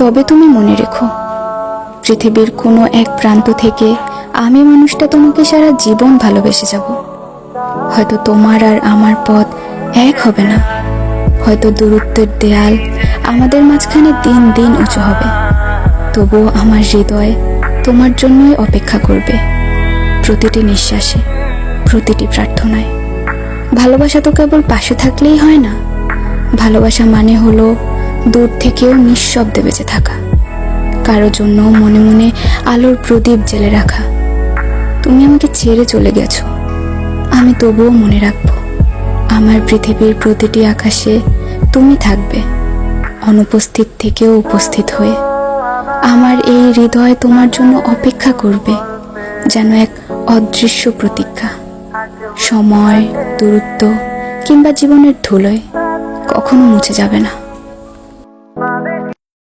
তবে তুমি মনে রেখো, পৃথিবীর কোনো এক প্রান্ত থেকে আমি মানুষটা তোমাকে সারা জীবন ভালোবেসে যাব। হয়তো তোমার আর আমার পথ এক হবে না, হয়তো দূরত্বের দেয়াল আমাদের মাঝখানে দিন দিন উঁচু হবে, তবুও আমার হৃদয় তোমার জন্যই অপেক্ষা করবে, প্রতিটি নিঃশ্বাসে, প্রতিটি প্রার্থনায়। ভালোবাসা তো কেবল পাশে থাকলেই হয় না, ভালোবাসা মানে হলো দূর থেকেও নিঃশব্দে বেঁচে থাকা, কারো জন্য মনে মনে আলোর প্রদীপ জেলে রাখা। তুমি আমাকে ছেড়ে চলে গেছো, আমি তবুও মনে রাখবো, আমার পৃথিবীর প্রতিটি আকাশে তুমি থাকবে, অনুপস্থিত থেকেও উপস্থিত হয়ে। আমার এই হৃদয় তোমার জন্য অপেক্ষা করবে, যেন এক অদৃশ্য প্রতীক্ষা। সময়, দূরত্ব কিংবা জীবনের ধুলোয় কখনো মুছে যাবে না।